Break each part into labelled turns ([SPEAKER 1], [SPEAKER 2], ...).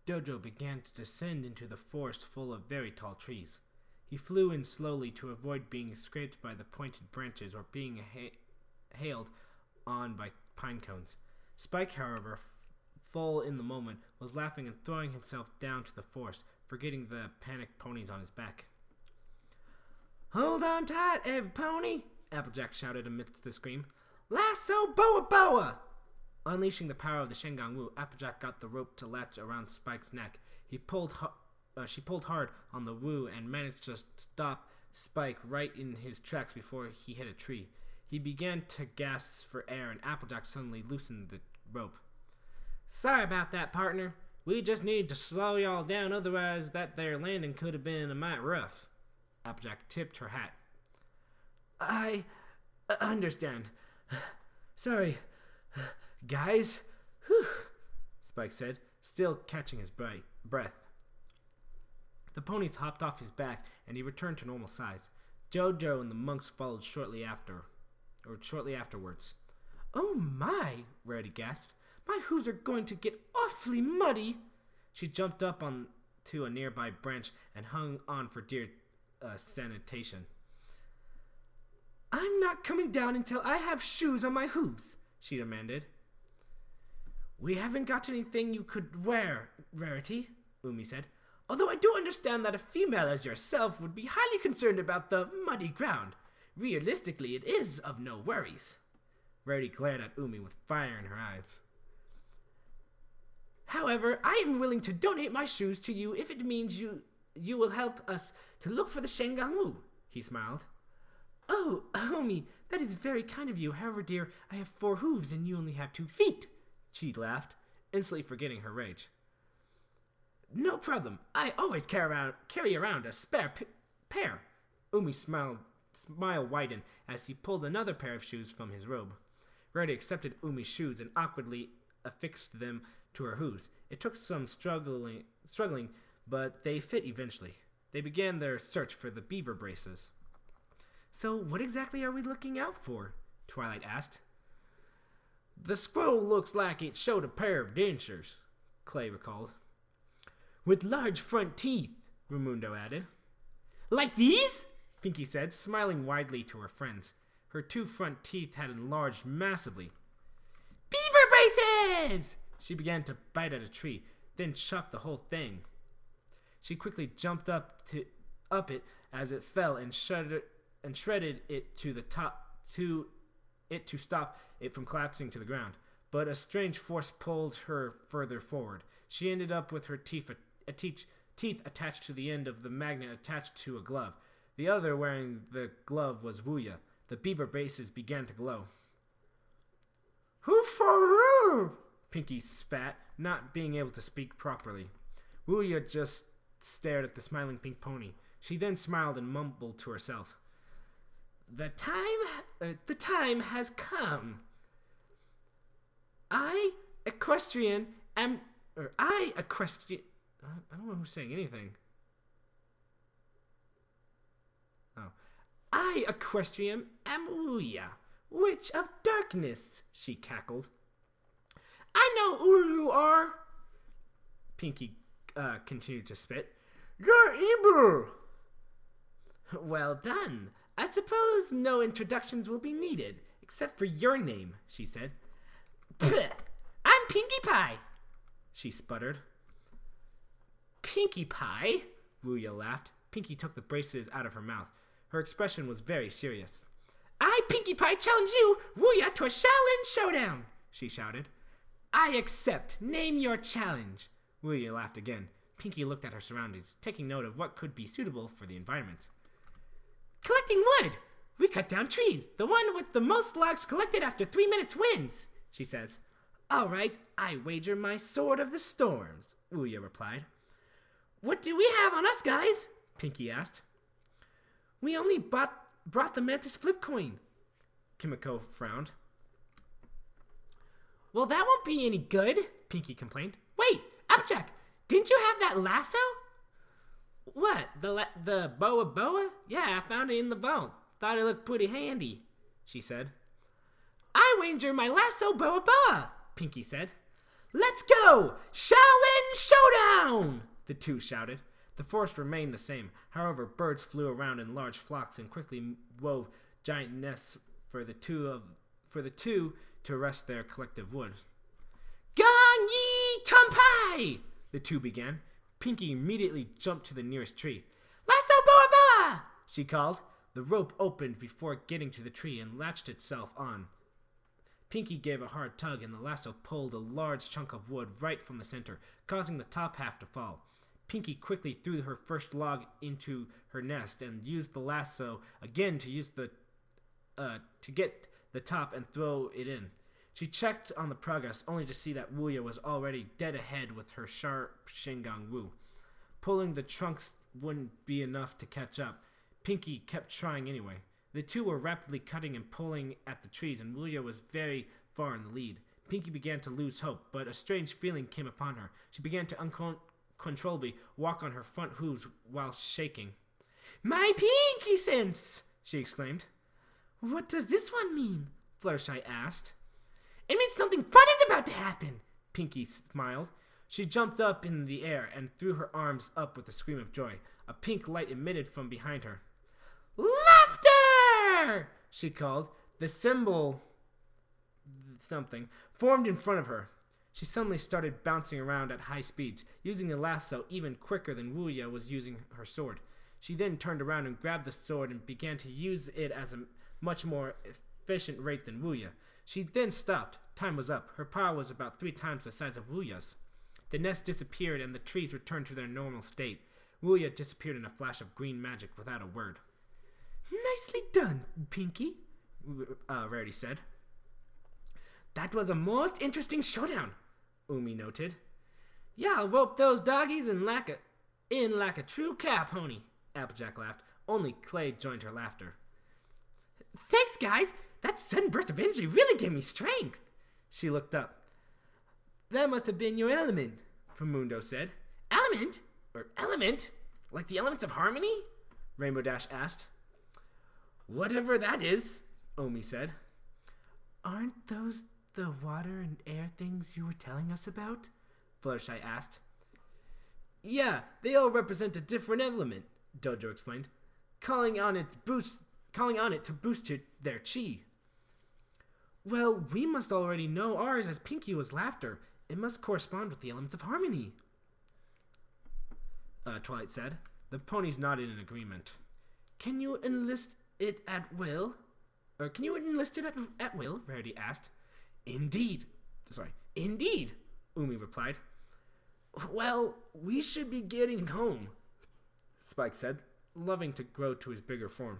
[SPEAKER 1] Dojo began to descend into the forest full of very tall trees. He flew in slowly to avoid being scraped by the pointed branches or being hailed on by pine cones. Spike, however, full in the moment, was laughing and throwing himself down to the forest, forgetting the panicked ponies on his back. "Hold on tight, every pony!" Applejack shouted amidst the scream. "Lasso Boa Boa!" Unleashing the power of the Shengang Wu, Applejack got the rope to latch around Spike's neck. She pulled hard on the Wu and managed to stop Spike right in his tracks before he hit a tree. He began to gasp for air, and Applejack suddenly loosened the rope. "Sorry about that, partner. We just need to slow y'all down, otherwise that there landing could have been a mite rough." Applejack tipped her hat. "I understand. Sorry, guys," Spike said, still catching his breath. The ponies hopped off his back, and he returned to normal size. Jojo and the monks followed shortly afterwards. "Oh my," Rarity gasped. "My hooves are going to get awfully muddy." She jumped up onto a nearby branch and hung on for dear sanitation. "I'm not coming down until I have shoes on my hooves," she demanded. "We haven't got anything you could wear, Rarity," Umi said. "Although I do understand that a female as yourself would be highly concerned about the muddy ground. Realistically, it is of no worries." Rarity glared at Umi with fire in her eyes. "However, I am willing to donate my shoes to you if it means you will help us to look for the Shengang Wu," he smiled. "Oh, Umi, that is very kind of you. However, dear, I have 4 hooves and you only have 2 feet. She laughed, instantly forgetting her rage. "No problem. I always carry around a spare pair." Umi's smile widened as he pulled another pair of shoes from his robe. Rarity accepted Umi's shoes and awkwardly affixed them to her hooves. It took some struggling, but they fit eventually. They began their search for the beaver braces. "So what exactly are we looking out for?" Twilight asked. "The scroll looks like it showed a pair of dentures," Clay recalled. "With large front teeth," Raimundo added. "Like these?" Pinkie said, smiling widely to her friends. Her 2 front teeth had enlarged massively. "Beaver braces!" She began to bite at a tree, then chopped the whole thing. She quickly jumped up it as it fell and shredded it to the top to stop it from collapsing to the ground. But a strange force pulled her further forward. She ended up with her teeth attached to the end of the magnet attached to a glove. The other wearing the glove was Wuya. The beaver braces began to glow. "Who for who?" Pinkie spat, not being able to speak properly. Wuya just stared at the smiling pink pony. She then smiled and mumbled to herself. The time has come. I don't know who's saying anything. Oh. "I, Equestrian, am Wuya, Witch of Darkness," she cackled. "I know who you are," Pinkie continued to spit. "You're evil." "Well done. I suppose no introductions will be needed, except for your name," she said. "I'm Pinkie Pie," she sputtered. "Pinkie Pie?" Wuya laughed. Pinkie took the braces out of her mouth. Her expression was very serious. "I, Pinkie Pie, challenge you, Wuya, to a Xiaolin Showdown," she shouted. "I accept. Name your challenge." Wuya laughed again. Pinkie looked at her surroundings, taking note of what could be suitable for the environment. "Collecting wood. We cut down trees. The one with the most logs collected after 3 minutes wins," she says. "All right, I wager my Sword of the Storms," Wuya replied. "What do we have on us, guys?" Pinkie asked. "We only brought the Mantis flip coin," Kimiko frowned. "Well, that won't be any good," Pinkie complained. "Wait, Applejack, didn't you have that lasso?" "What, the Boa Boa? Yeah, I found it in the vault. Thought it looked pretty handy," she said. "I wager my lasso Boa Boa," Pinkie said. "Let's go! Shaolin Showdown! The two shouted. The forest remained the same. However, birds flew around in large flocks and quickly wove giant nests for the two to rest their collective wood. Gong Yi Tumpai! The two began. Pinkie immediately jumped to the nearest tree. Lasso boa boa! She called. The rope opened before getting to the tree and latched itself on. Pinkie gave a hard tug and the lasso pulled a large chunk of wood right from the center, causing the top half to fall. Pinkie quickly threw her first log into her nest and used the lasso again to get the top and throw it in. She checked on the progress, only to see that Wuya was already dead ahead with her sharp Shingang Wu. Pulling the trunks wouldn't be enough to catch up. Pinkie kept trying anyway. The two were rapidly cutting and pulling at the trees, and Wuya was very far in the lead. Pinkie began to lose hope, but a strange feeling came upon her. She began to uncontrollably walk on her front hooves while shaking. My Pinkie sense! She exclaimed. What does this one mean? Fluttershy asked. It means something fun is about to happen, Pinkie smiled. She jumped up in the air and threw her arms up with a scream of joy. A pink light emitted from behind her. Laughter! She called. The symbol something formed in front of her. She suddenly started bouncing around at high speeds, using the lasso even quicker than Wuya was using her sword. She then turned around and grabbed the sword and began to use it as a much more efficient rate than Wuya. She then stopped. Time was up. Her power was about 3 times the size of Wuya's. The nest disappeared and the trees returned to their normal state. Wuya disappeared in a flash of green magic without a word. Nicely done, Pinkie, Rarity said. That was a most interesting showdown, Umi noted. Yeah, I'll rope those doggies in like a true cow pony, Applejack laughed. Only Clay joined her laughter. Thanks, guys. That sudden burst of energy really gave me strength. She looked up. That must have been your element, Famundo said. Element? Or element? Like the elements of harmony? Rainbow Dash asked. Whatever that is, Omi said. Aren't those the water and air things you were telling us about? Fluttershy asked. Yeah, they all represent a different element, Dojo explained, calling on it to boost their chi. Well, we must already know ours, as Pinkie was laughter. It must correspond with the elements of harmony, Twilight said. The ponies nodded in agreement. Can you enlist it at will? Rarity asked. Indeed, Umi replied. Well, we should be getting home, Spike said, loving to grow to his bigger form.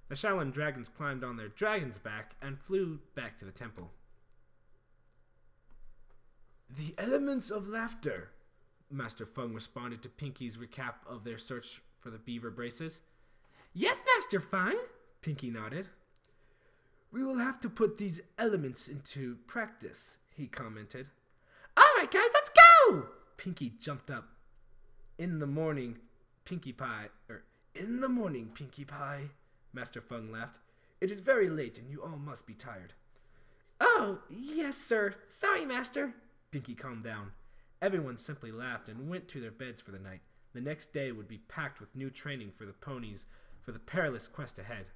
[SPEAKER 1] The Xiaolin dragons climbed on their dragon's back and flew back to the temple. The elements of laughter, Master Feng responded to Pinkie's recap of their search for the beaver braces. Yes, Master Feng, Pinkie nodded. We will have to put these elements into practice, he commented. All right, guys, let's go! Pinkie jumped up. In the morning, Pinkie Pie, Master Feng laughed. It is very late and you all must be tired. Oh, yes, sir. Sorry, Master. Pinkie calmed down. Everyone simply laughed and went to their beds for the night. The next day would be packed with new training for the ponies for the perilous quest ahead.